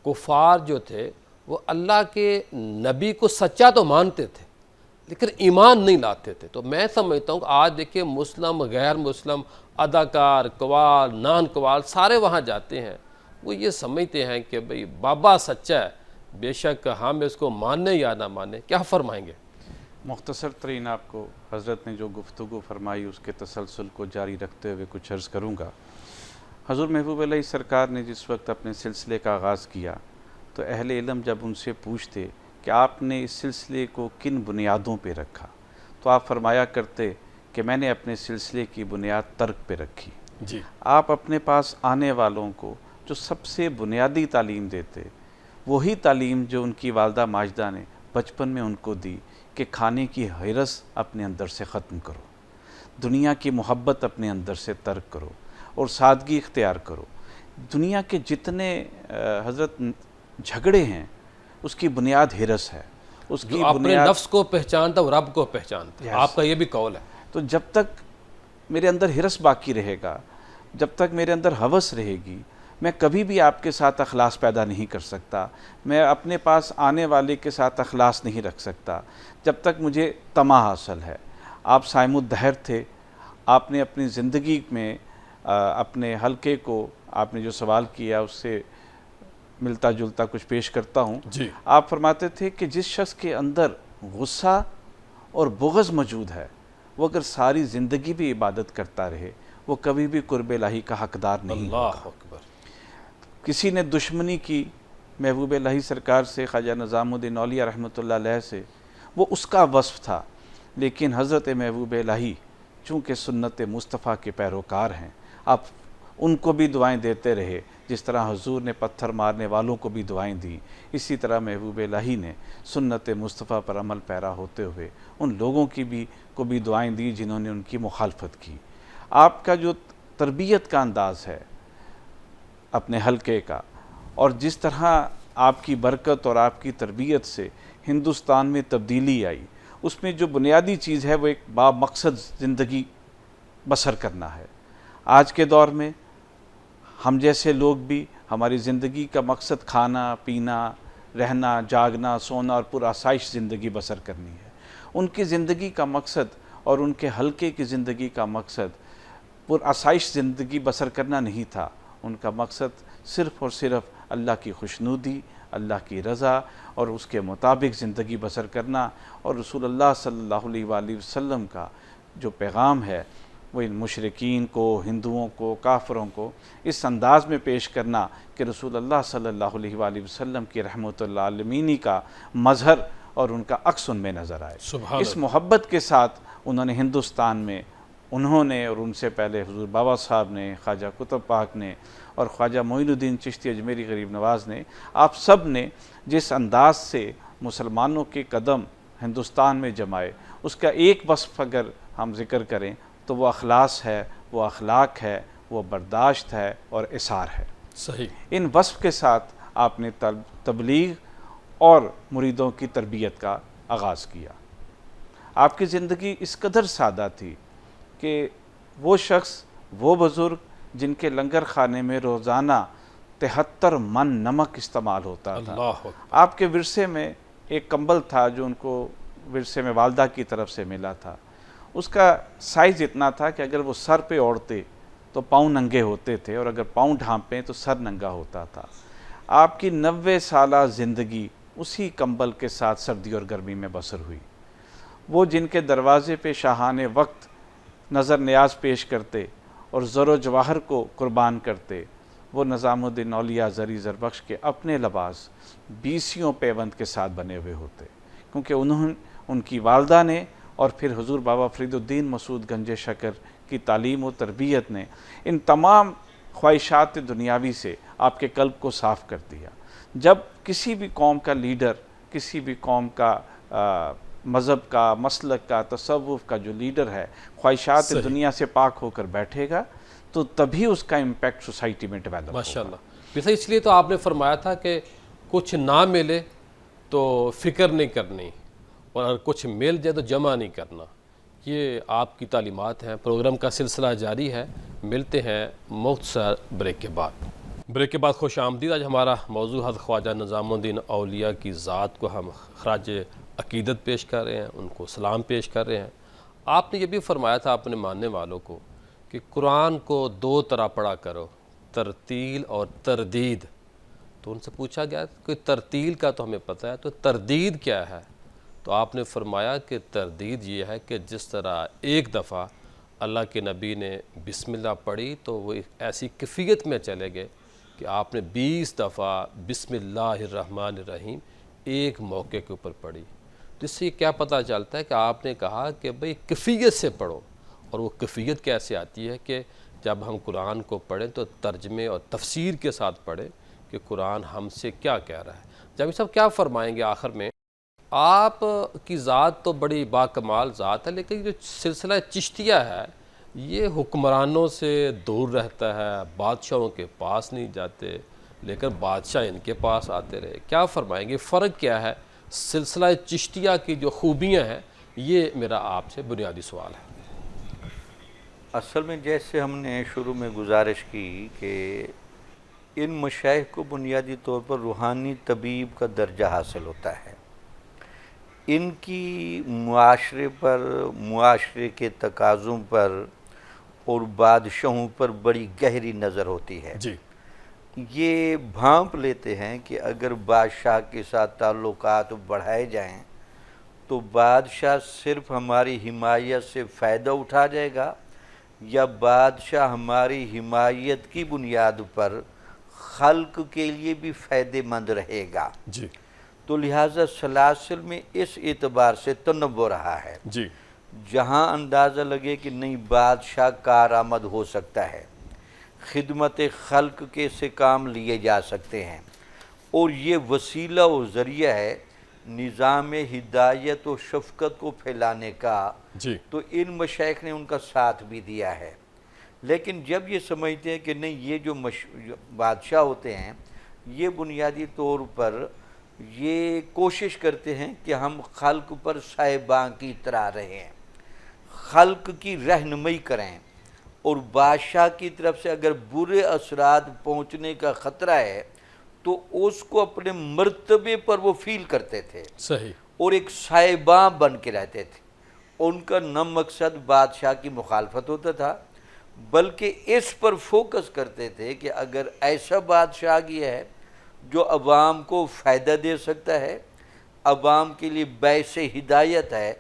کفار جو تھے وہ اللہ کے نبی کو سچا تو مانتے تھے لیکن ایمان نہیں لاتے تھے، تو میں سمجھتا ہوں کہ آج دیکھیں مسلم غیر مسلم اداکار قوال نان قوال سارے وہاں جاتے ہیں، وہ یہ سمجھتے ہیں کہ بھئی بابا سچا ہے، بے شک ہم اس کو مانیں یا نہ مانیں۔ کیا فرمائیں گے؟ مختصر ترین آپ کو حضرت نے جو گفتگو فرمائی اس کے تسلسل کو جاری رکھتے ہوئے کچھ عرض کروں گا۔ حضور محبوب علیہ سرکار نے جس وقت اپنے سلسلے کا آغاز کیا تو اہل علم جب ان سے پوچھتے کہ آپ نے اس سلسلے کو کن بنیادوں پہ رکھا، تو آپ فرمایا کرتے کہ میں نے اپنے سلسلے کی بنیاد ترک پہ رکھی۔ جی آپ اپنے پاس آنے والوں کو جو سب سے بنیادی تعلیم دیتے، وہی تعلیم جو ان کی والدہ ماجدہ نے بچپن میں ان کو دی کہ کھانے کی حرص اپنے اندر سے ختم کرو، دنیا کی محبت اپنے اندر سے ترک کرو اور سادگی اختیار کرو۔ دنیا کے جتنے حضرت جھگڑے ہیں اس کی بنیاد حرص ہے، اس کی جو اپنے بنیاد نفس کو پہچانتا وہ رب کو پہچانتا ہے۔ آپ کا یہ بھی قول ہے۔ تو جب تک میرے اندر حرص باقی رہے گا، جب تک میرے اندر ہوس رہے گی، میں کبھی بھی آپ کے ساتھ اخلاص پیدا نہیں کر سکتا، میں اپنے پاس آنے والے کے ساتھ اخلاص نہیں رکھ سکتا جب تک مجھے طمع حاصل ہے۔ آپ صائم الدہر تھے، آپ نے اپنی زندگی میں اپنے حلقے کو آپ نے جو سوال کیا اس سے ملتا جلتا کچھ پیش کرتا ہوں۔ جی آپ فرماتے تھے کہ جس شخص کے اندر غصہ اور بغض موجود ہے وہ اگر ساری زندگی بھی عبادت کرتا رہے وہ کبھی بھی قرب الہی کا حقدار نہیں ہوگا۔ اللہ اکبر۔ کسی نے دشمنی کی محبوب الہی سرکار سے، خواجہ نظام الدین اولیاء رحمۃ اللہ علیہ سے، وہ اس کا وصف تھا، لیکن حضرت محبوب الہی چونکہ سنت مصطفیٰ کے پیروکار ہیں، آپ ان کو بھی دعائیں دیتے رہے، جس طرح حضور نے پتھر مارنے والوں کو بھی دعائیں دیں، اسی طرح محبوب الہی نے سنت مصطفیٰ پر عمل پیرا ہوتے ہوئے ان لوگوں کو بھی دعائیں دیں جنہوں نے ان کی مخالفت کی۔ آپ کا جو تربیت کا انداز ہے اپنے حلقے کا، اور جس طرح آپ کی برکت اور آپ کی تربیت سے ہندوستان میں تبدیلی آئی، اس میں جو بنیادی چیز ہے وہ ایک با مقصد زندگی بسر کرنا ہے۔ آج کے دور میں ہم جیسے لوگ بھی، ہماری زندگی کا مقصد کھانا پینا، رہنا جاگنا سونا اور پرآسائش زندگی بسر کرنی ہے۔ ان کی زندگی کا مقصد اور ان کے حلقے کی زندگی کا مقصد پرآسائش زندگی بسر کرنا نہیں تھا، ان کا مقصد صرف اور صرف اللہ کی خوشنودی، اللہ کی رضا اور اس کے مطابق زندگی بسر کرنا، اور رسول اللہ صلی اللہ علیہ وآلہ وسلم کا جو پیغام ہے وہ ان مشرکین کو، ہندوؤں کو، کافروں کو اس انداز میں پیش کرنا کہ رسول اللہ صلی اللہ علیہ وآلہ وسلم کی رحمت اللہ عالمینی کا مظہر اور ان کا عکس ان میں نظر آئے۔ سبحان اس محبت کے ساتھ انہوں نے ہندوستان میں، انہوں نے اور ان سے پہلے حضور بابا صاحب نے، خواجہ قطب پاک نے اور خواجہ معین الدین چشتی اجمیری غریب نواز نے، آپ سب نے جس انداز سے مسلمانوں کے قدم ہندوستان میں جمائے، اس کا ایک وصف اگر ہم ذکر کریں تو وہ اخلاص ہے، وہ اخلاق ہے، وہ برداشت ہے اور اثار ہے۔ صحیح۔ ان وصف کے ساتھ آپ نے تبلیغ اور مریدوں کی تربیت کا آغاز کیا۔ آپ کی زندگی اس قدر سادہ تھی کہ وہ شخص، وہ بزرگ جن کے لنگر خانے میں روزانہ 73 من نمک استعمال ہوتا تھا، اللہ اکبر۔ آپ کے ورثے میں ایک کمبل تھا جو ان کو ورثے میں والدہ کی طرف سے ملا تھا، اس کا سائز اتنا تھا کہ اگر وہ سر پہ اوڑھتے تو پاؤں ننگے ہوتے تھے اور اگر پاؤں ڈھانپیں تو سر ننگا ہوتا تھا۔ آپ کی 90 سالہ زندگی اسی کمبل کے ساتھ سردی اور گرمی میں بسر ہوئی۔ وہ جن کے دروازے پہ شاہان وقت نظر نیاز پیش کرتے اور زر و جواہر کو قربان کرتے، وہ نظام الدین اولیاء زری زربخش کے اپنے لباس 20 پیوند کے ساتھ بنے ہوئے ہوتے، کیونکہ ان کی والدہ نے اور پھر حضور بابا فرید الدین مسعود گنج شکر کی تعلیم و تربیت نے ان تمام خواہشات دنیاوی سے آپ کے قلب کو صاف کر دیا۔ جب کسی بھی قوم کا لیڈر، کسی بھی قوم کا مذہب کا، مسلک کا، تصوف کا جو لیڈر ہے، خواہشات دنیا سے پاک ہو کر بیٹھے گا تو تبھی اس کا امپیکٹ سوسائٹی میں ڈیولپ ہوگا۔ ماشاءاللہ۔ پھر اس لیے تو آپ نے فرمایا تھا کہ کچھ نہ ملے تو فکر نہیں کرنی، اور اگر کچھ مل جائے تو جمع نہیں کرنا، یہ آپ کی تعلیمات ہیں۔ پروگرام کا سلسلہ جاری ہے، ملتے ہیں مختصر بریک کے بعد۔ بریک کے بعد خوش آمدید۔ آج ہمارا موضوع حضرت خواجہ نظام الدین اولیاء کی ذات کو ہم خراج عقیدت پیش کر رہے ہیں، ان کو سلام پیش کر رہے ہیں۔ آپ نے یہ بھی فرمایا تھا اپنے ماننے والوں کو کہ قرآن کو 2 طرح پڑھا کرو، ترتیل اور تردید۔ تو ان سے پوچھا گیا کہ ترتیل کا تو ہمیں پتہ ہے، تو تردید کیا ہے؟ تو آپ نے فرمایا کہ تردید یہ ہے کہ جس طرح ایک دفعہ اللہ کے نبی نے بسم اللہ پڑھی تو وہ ایسی کیفیت میں چلے گئے کہ آپ نے 20 دفعہ بسم اللہ الرحمن الرحیم ایک موقع کے اوپر پڑھی، جس سے کیا پتہ چلتا ہے کہ آپ نے کہا کہ بھئی کیفیت سے پڑھو۔ اور وہ کیفیت کیسے آتی ہے کہ جب ہم قرآن کو پڑھیں تو ترجمے اور تفسیر کے ساتھ پڑھیں کہ قرآن ہم سے کیا کہہ رہا ہے۔ جب صاحب کیا فرمائیں گے آخر میں؟ آپ کی ذات تو بڑی باکمال ذات ہے، لیکن جو سلسلہ چشتیہ ہے یہ حکمرانوں سے دور رہتا ہے، بادشاہوں کے پاس نہیں جاتے، لیکن بادشاہ ان کے پاس آتے رہے۔ کیا فرمائیں گے، فرق کیا ہے سلسلہ چشتیہ کی جو خوبیاں ہیں؟ یہ میرا آپ سے بنیادی سوال ہے۔ اصل میں جیسے ہم نے شروع میں گزارش کی کہ ان مشائخ کو بنیادی طور پر روحانی طبیب کا درجہ حاصل ہوتا ہے۔ ان کی معاشرے پر، معاشرے کے تقاضوں پر اور بادشاہوں پر بڑی گہری نظر ہوتی ہے۔ جی، یہ بھانپ لیتے ہیں کہ اگر بادشاہ کے ساتھ تعلقات بڑھائے جائیں تو بادشاہ صرف ہماری حمایت سے فائدہ اٹھا جائے گا، یا بادشاہ ہماری حمایت کی بنیاد پر خلق کے لیے بھی فائدہ مند رہے گا۔ جی، تو لہٰذا سلاسل میں اس اعتبار سے تنوع رہا ہے، جی، جہاں اندازہ لگے کہ نہیں بادشاہ کارآمد ہو سکتا ہے، خدمت خلق کے سے کام لیے جا سکتے ہیں، اور یہ وسیلہ و ذریعہ ہے نظام ہدایت و شفقت کو پھیلانے کا، جی، تو ان مشائخ نے ان کا ساتھ بھی دیا ہے۔ لیکن جب یہ سمجھتے ہیں کہ نہیں یہ جو بادشاہ ہوتے ہیں یہ بنیادی طور پر یہ کوشش کرتے ہیں کہ ہم خلق پر صاحبان کی طرح رہیں، خلق کی رہنمائی کریں، اور بادشاہ کی طرف سے اگر برے اثرات پہنچنے کا خطرہ ہے تو اس کو اپنے مرتبے پر وہ فیل کرتے تھے، صحیح، اور ایک صاحبان بن کے رہتے تھے۔ ان کا نہ مقصد بادشاہ کی مخالفت ہوتا تھا، بلکہ اس پر فوکس کرتے تھے کہ اگر ایسا بادشاہ آ گیا ہے جو عوام کو فائدہ دے سکتا ہے، عوام کے لیے باعث ہدایت ہے،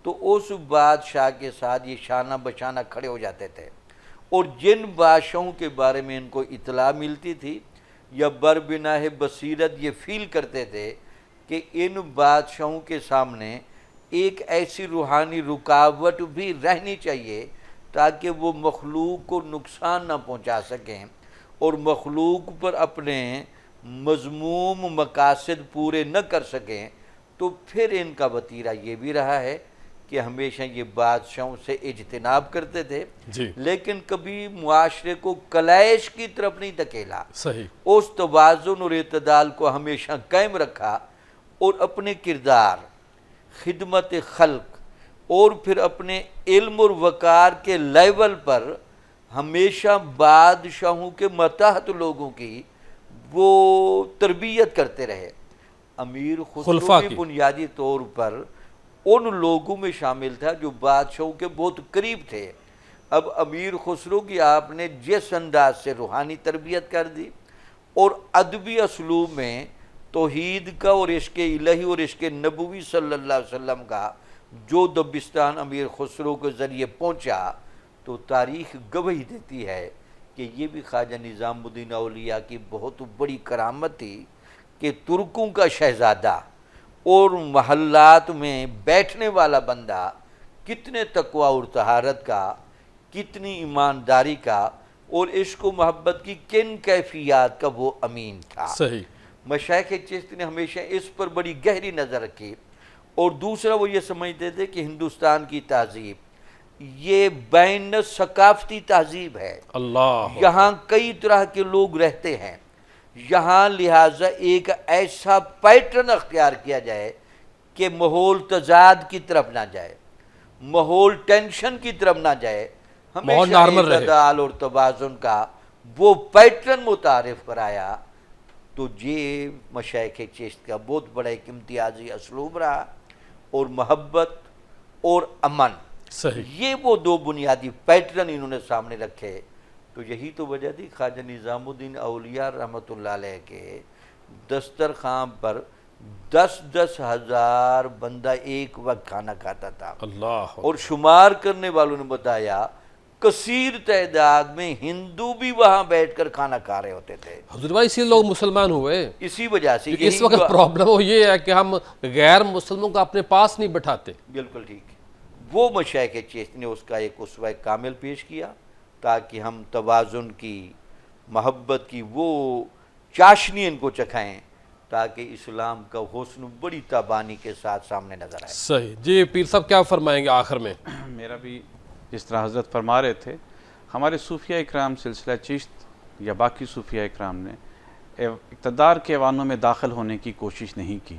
تو اس بادشاہ کے ساتھ یہ شانہ بشانہ کھڑے ہو جاتے تھے۔ اور جن بادشاہوں کے بارے میں ان کو اطلاع ملتی تھی یا بربناہ بصیرت یہ فیل کرتے تھے کہ ان بادشاہوں کے سامنے ایک ایسی روحانی رکاوٹ بھی رہنی چاہیے تاکہ وہ مخلوق کو نقصان نہ پہنچا سکیں اور مخلوق پر اپنے مذموم مقاصد پورے نہ کر سکیں، تو پھر ان کا وتیرہ یہ بھی رہا ہے کہ ہمیشہ یہ بادشاہوں سے اجتناب کرتے تھے، جی، لیکن کبھی معاشرے کو کلیش کی طرف نہیں دھکیلا، صحیح، اس توازن اور اعتدال کو ہمیشہ قائم رکھا، اور اپنے کردار، خدمت خلق اور پھر اپنے علم اور وقار کے لیول پر ہمیشہ بادشاہوں کے ماتحت لوگوں کی وہ تربیت کرتے رہے۔ امیر خسرو خلفاء بھی کی بنیادی طور پر ان لوگوں میں شامل تھا جو بادشاہوں کے بہت قریب تھے۔ اب امیر خسرو کی آپ نے جس انداز سے روحانی تربیت کر دی اور ادبی اسلوب میں توحید کا اور عشق الہی اور عشق نبوی صلی اللہ علیہ وسلم کا جو دبستان امیر خسرو کے ذریعے پہنچا، تو تاریخ گواہی دیتی ہے کہ یہ بھی خواجہ نظام الدین اولیاء کی بہت بڑی کرامت تھی کہ ترکوں کا شہزادہ اور محلات میں بیٹھنے والا بندہ کتنے تقوی اور طہارت کا، کتنی ایمانداری کا اور عشق و محبت کی کن کیفیات کا وہ امین تھا۔ صحیح۔ مشائخ چشتی نے ہمیشہ اس پر بڑی گہری نظر رکھی، اور دوسرا وہ یہ سمجھتے تھے کہ ہندوستان کی تہذیب یہ بین ثقافتی تہذیب ہے، اللہ، یہاں کئی طرح کے لوگ رہتے ہیں، یہاں لہٰذا ایک ایسا پیٹرن اختیار کیا جائے کہ ماحول تضاد کی طرف نہ جائے، ماحول ٹینشن کی طرف نہ جائے، ماحول ہمیشہ نارمل رہے۔ اعتدال اور توازن کا وہ پیٹرن متعارف کرایا۔ تو یہ مشائخ چشت کا بہت بڑا ایک امتیازی اسلوب رہا، اور محبت اور امن، صحیح۔ یہ وہ دو بنیادی پیٹرن انہوں نے سامنے رکھے۔ تو یہی تو وجہ تھی خواجہ نظام الدین اولیاء رحمۃ اللہ علیہ کے دسترخوان پر 10-10 ہزار بندہ ایک وقت کھانا کھاتا تھا، اللہ، اور شمار کرنے والوں نے بتایا کثیر تعداد میں ہندو بھی وہاں بیٹھ کر کھانا کھا رہے ہوتے تھے۔ حضور بھائی اسی لوگ مسلمان ہوئے، اسی وجہ سے کیونکہ اس وقت پرابلم وہ یہ ہے کہ ہم غیر مسلموں کو اپنے پاس نہیں بٹھاتے۔ بالکل ٹھیک، وہ مشائخ چشت نے اس کا ایک اسوہ کامل پیش کیا تاکہ ہم توازن کی، محبت کی وہ چاشنی ان کو چکھائیں، تاکہ اسلام کا حسن بڑی تابانی کے ساتھ سامنے نظر آئے۔ صحیح جی، پیر صاحب کیا فرمائیں گے آخر میں؟ میرا بھی جس طرح حضرت فرما رہے تھے، ہمارے صوفیہ اکرام سلسلہ چشت یا باقی صوفیہ اکرام نے اقتدار کے ایوانوں میں داخل ہونے کی کوشش نہیں کی،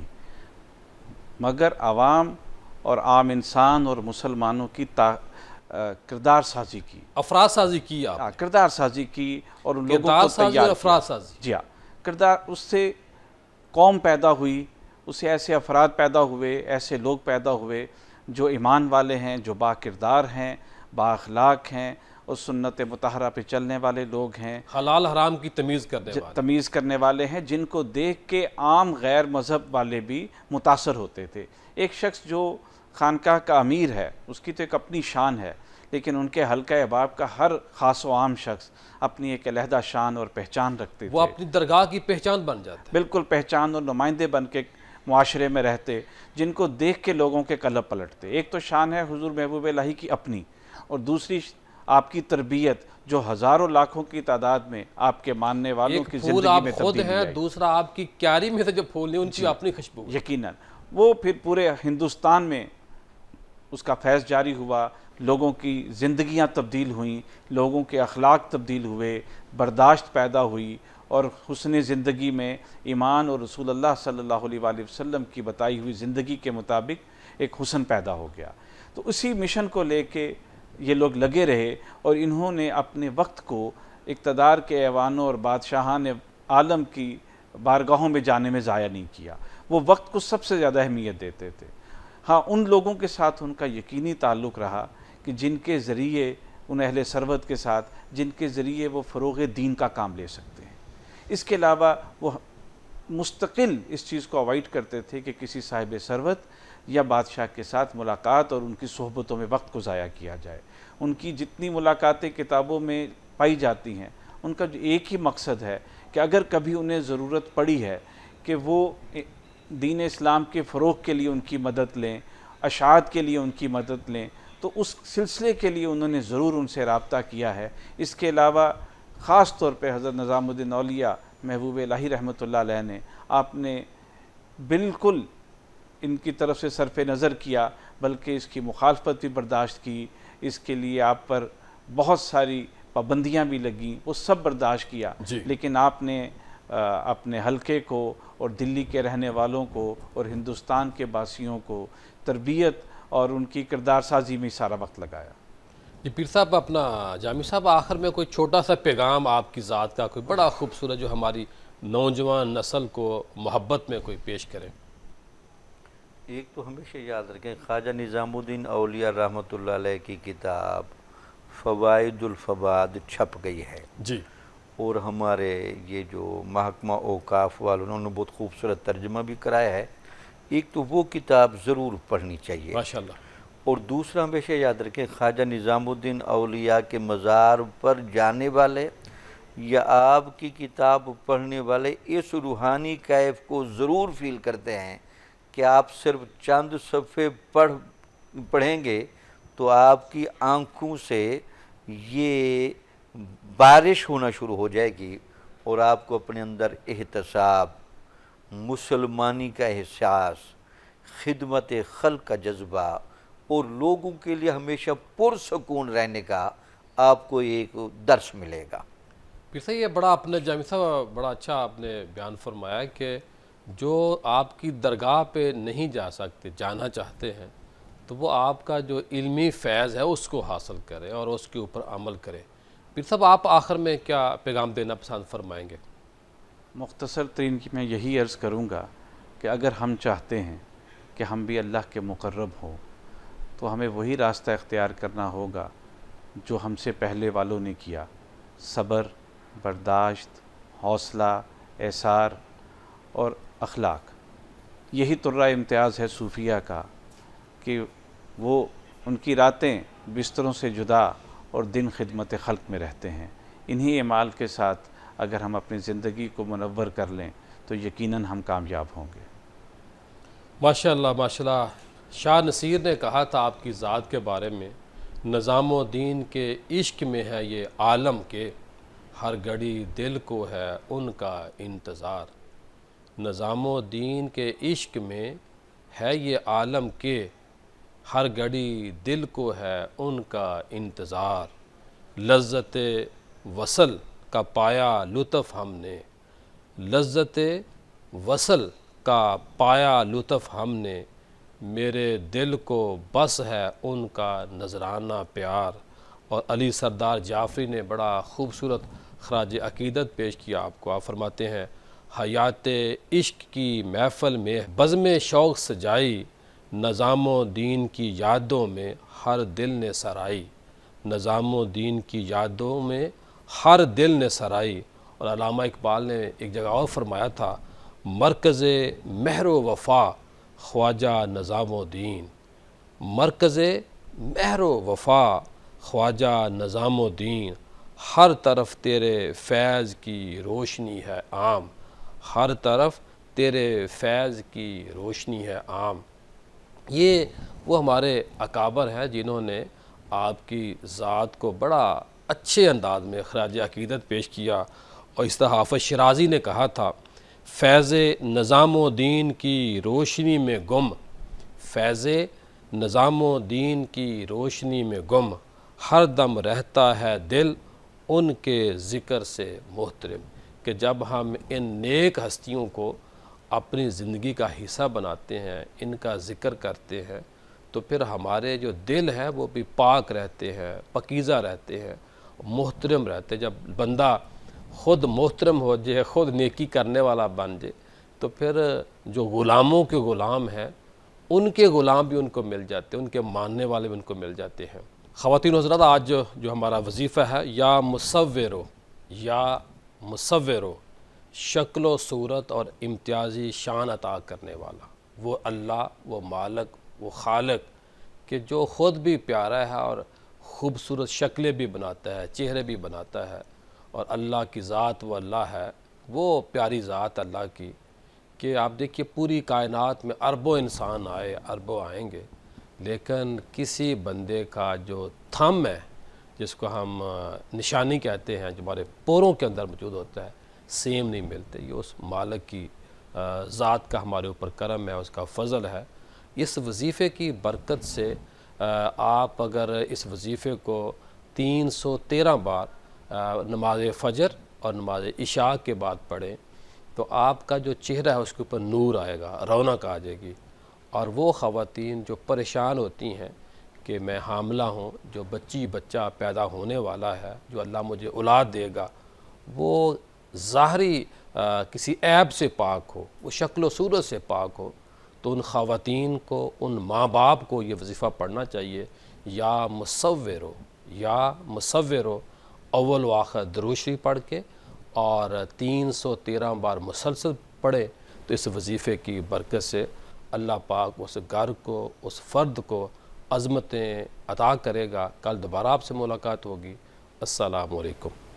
مگر عوام اور عام انسان اور مسلمانوں کی کردار سازی کی، افراد سازی کی آپ، کردار سازی کی، اور ان لوگوں کردار کو سازی تیار اور افراد کیا۔ سازی۔ جی ہاں، کردار، اس سے قوم پیدا ہوئی، اس سے ایسے افراد پیدا ہوئے، ایسے لوگ پیدا ہوئے جو ایمان والے ہیں، جو با کردار ہیں، با اخلاق ہیں، اور سنت مطہرہ پہ چلنے والے لوگ ہیں، حلال حرام کی تمیز کرنے والے۔ تمیز کرنے والے ہیں، جن کو دیکھ کے عام غیر مذہب والے بھی متاثر ہوتے تھے۔ ایک شخص جو خانقاہ کا امیر ہے، اس کی تو ایک اپنی شان ہے، لیکن ان کے حلقہ احباب کا ہر خاص و عام شخص اپنی ایک علیحدہ شان اور پہچان رکھتے تھے، وہ اپنی درگاہ کی پہچان بن جاتے ہیں۔ بالکل پہچان اور نمائندے بن کے معاشرے میں رہتے، جن کو دیکھ کے لوگوں کے قلب پلٹتے۔ ایک تو شان ہے حضور محبوب الہی کی اپنی، اور دوسری آپ کی تربیت جو ہزاروں لاکھوں کی تعداد میں آپ کے ماننے والوں ایک کی پھول زندگی آپ میں خود تبدیلی ہیں، آئی۔ دوسرا آپ کی کیاری میں سے جو پھول ہیں ان کی اپنی خوشبو ہے۔ یقیناً وہ پھر پورے ہندوستان میں اس کا فیض جاری ہوا، لوگوں کی زندگیاں تبدیل ہوئیں، لوگوں کے اخلاق تبدیل ہوئے، برداشت پیدا ہوئی، اور حسن زندگی میں ایمان اور رسول اللہ صلی اللہ علیہ وآلہ وسلم کی بتائی ہوئی زندگی کے مطابق ایک حسن پیدا ہو گیا۔ تو اسی مشن کو لے کے یہ لوگ لگے رہے، اور انہوں نے اپنے وقت کو اقتدار کے ایوانوں اور بادشاہان عالم کی بارگاہوں میں جانے میں ضائع نہیں کیا۔ وہ وقت کو سب سے زیادہ اہمیت دیتے تھے۔ ہاں، ان لوگوں کے ساتھ ان کا یقینی تعلق رہا کہ جن کے ذریعے، ان اہل ثروت کے ساتھ جن کے ذریعے وہ فروغ دین کا کام لے سکتے ہیں۔ اس کے علاوہ وہ مستقل اس چیز کو اوائڈ کرتے تھے کہ کسی صاحب ثروت یا بادشاہ کے ساتھ ملاقات اور ان کی صحبتوں میں وقت کو ضائع کیا جائے۔ ان کی جتنی ملاقاتیں کتابوں میں پائی جاتی ہیں، ان کا ایک ہی مقصد ہے کہ اگر کبھی انہیں ضرورت پڑی ہے کہ وہ دین اسلام کے فروغ کے لیے ان کی مدد لیں، اشاعت کے لیے ان کی مدد لیں، تو اس سلسلے کے لیے انہوں نے ضرور ان سے رابطہ کیا ہے۔ اس کے علاوہ خاص طور پہ حضرت نظام الدین اولیاء محبوب الہی رحمۃ اللہ علیہ نے، آپ نے بالکل ان کی طرف سے صرف نظر کیا، بلکہ اس کی مخالفت بھی برداشت کی، اس کے لیے آپ پر بہت ساری پابندیاں بھی لگیں، وہ سب برداشت کیا، لیکن آپ نے اپنے حلقے کو اور دلی کے رہنے والوں کو اور ہندوستان کے باسیوں کو تربیت اور ان کی کردار سازی میں سارا وقت لگایا۔ جی پیر صاحب، اپنا جامی صاحب آخر میں کوئی چھوٹا سا پیغام آپ کی ذات کا کوئی بڑا خوبصورت جو ہماری نوجوان نسل کو محبت میں کوئی پیش کریں۔ ایک تو ہمیشہ یاد رکھیں، خواجہ نظام الدین اولیاء رحمۃ اللہ علیہ کی کتاب فوائد الفوائد چھپ گئی ہے، جی، اور ہمارے یہ جو محکمہ اوقاف والوں نے انہوں نے بہت خوبصورت ترجمہ بھی کرایا ہے۔ ایک تو وہ کتاب ضرور پڑھنی چاہیے، ماشاءاللہ، اور دوسرا ہمیشہ یاد رکھیں، خواجہ نظام الدین اولیاء کے مزار پر جانے والے یا آپ کی کتاب پڑھنے والے اس روحانی کیف کو ضرور فیل کرتے ہیں کہ آپ صرف چند صفحے پڑھیں گے تو آپ کی آنکھوں سے یہ بارش ہونا شروع ہو جائے گی اور آپ کو اپنے اندر احتساب، مسلمانی کا احساس، خدمت خلق کا جذبہ اور لوگوں کے لیے ہمیشہ پرسکون رہنے کا آپ کو ایک درس ملے گا۔ پھر سے یہ بڑا اپنے جامع صاحب بڑا اچھا آپ نے بیان فرمایا کہ جو آپ کی درگاہ پہ نہیں جا سکتے، جانا چاہتے ہیں، تو وہ آپ کا جو علمی فیض ہے اس کو حاصل کرے اور اس کے اوپر عمل کرے۔ پھر صاحب آپ آخر میں کیا پیغام دینا پسند فرمائیں گے؟ مختصر ترین کی میں یہی عرض کروں گا کہ اگر ہم چاہتے ہیں کہ ہم بھی اللہ کے مقرب ہوں تو ہمیں وہی راستہ اختیار کرنا ہوگا جو ہم سے پہلے والوں نے کیا، صبر، برداشت، حوصلہ، ایثار اور اخلاق۔ یہی طرہ امتیاز ہے صوفیہ کا کہ وہ ان کی راتیں بستروں سے جدا اور دن خدمت خلق میں رہتے ہیں۔ انہی اعمال کے ساتھ اگر ہم اپنی زندگی کو منور کر لیں تو یقیناً ہم کامیاب ہوں گے۔ ماشاءاللہ ماشاءاللہ۔ شاہ نصیر نے کہا تھا آپ کی ذات کے بارے میں، نظام و دین کے عشق میں ہے یہ عالم کے، ہر گھڑی دل کو ہے ان کا انتظار۔ نظام و دین کے عشق میں ہے یہ عالم کے، ہر گھڑی دل کو ہے ان کا انتظار۔ لذت وصل کا پایا لطف ہم نے، لذت وصل کا پایا لطف ہم نے، میرے دل کو بس ہے ان کا نذرانہ پیار۔ اور علی سردار جعفری نے بڑا خوبصورت خراج عقیدت پیش کیا آپ کو۔ آپ فرماتے ہیں، حیات عشق کی محفل میں بزم شوق سجائی، نظام و دین کی یادوں میں ہر دل نے سرائی، نظام و دین کی یادوں میں ہر دل نے سرائی۔ اور علامہ اقبال نے ایک جگہ اور فرمایا تھا، مرکز مہر و وفا خواجہ نظام و دین، مرکز مہر و وفا خواجہ نظام و دین، ہر طرف تیرے فیض کی روشنی ہے عام، ہر طرف تیرے فیض کی روشنی ہے عام۔ یہ وہ ہمارے اکابر ہیں جنہوں نے آپ کی ذات کو بڑا اچھے انداز میں خراج عقیدت پیش کیا۔ اور اس طرح حافظ شیرازی نے کہا تھا، فیض نظام و دین کی روشنی میں گم، فیض نظام و دین کی روشنی میں گم، ہر دم رہتا ہے دل ان کے ذکر سے محترم۔ کہ جب ہم ان نیک ہستیوں کو اپنی زندگی کا حصہ بناتے ہیں، ان کا ذکر کرتے ہیں، تو پھر ہمارے جو دل ہے وہ بھی پاک رہتے ہیں، پاکیزہ رہتے ہیں، محترم رہتے ہیں۔ جب بندہ خود محترم ہو جائے، خود نیکی کرنے والا بن جائے، تو پھر جو غلاموں کے غلام ہیں ان کے غلام بھی ان کو مل جاتے ہیں، ان کے ماننے والے بھی ان کو مل جاتے ہیں۔ خواتین و حضرات، آج جو ہمارا وظیفہ ہے، یا مصورو، یا مصورو، شکل و صورت اور امتیازی شان عطا کرنے والا، وہ اللہ، وہ مالک، وہ خالق کہ جو خود بھی پیارا ہے اور خوبصورت شکلیں بھی بناتا ہے، چہرے بھی بناتا ہے۔ اور اللہ کی ذات وہ اللہ ہے، وہ پیاری ذات اللہ کی کہ آپ دیکھیے پوری کائنات میں اربوں انسان آئے، اربوں آئیں گے، لیکن کسی بندے کا جو تھم ہے، جس کو ہم نشانی کہتے ہیں، جو ہمارے پوروں کے اندر موجود ہوتا ہے، سیم نہیں ملتے۔ یہ اس مالک کی ذات کا ہمارے اوپر کرم ہے، اس کا فضل ہے۔ اس وظیفے کی برکت سے آپ اگر اس وظیفے کو 313 بار نماز فجر اور نماز عشاء کے بعد پڑھیں تو آپ کا جو چہرہ ہے اس کے اوپر نور آئے گا، رونق آ جائے گی۔ اور وہ خواتین جو پریشان ہوتی ہیں کہ میں حاملہ ہوں، جو بچہ پیدا ہونے والا ہے، جو اللہ مجھے اولاد دے گا، وہ ظاہری کسی عیب سے پاک ہو، وہ شکل و صورت سے پاک ہو، تو ان خواتین کو، ان ماں باپ کو یہ وظیفہ پڑھنا چاہیے، یا مصورو، یا مصورو، اول و آخر درود شریف پڑھ کے اور 313 بار مسلسل پڑھے، تو اس وظیفے کی برکت سے اللہ پاک اس گھر کو، اس فرد کو عظمتیں عطا کرے گا۔ کل دوبارہ آپ سے ملاقات ہوگی۔ السلام علیکم۔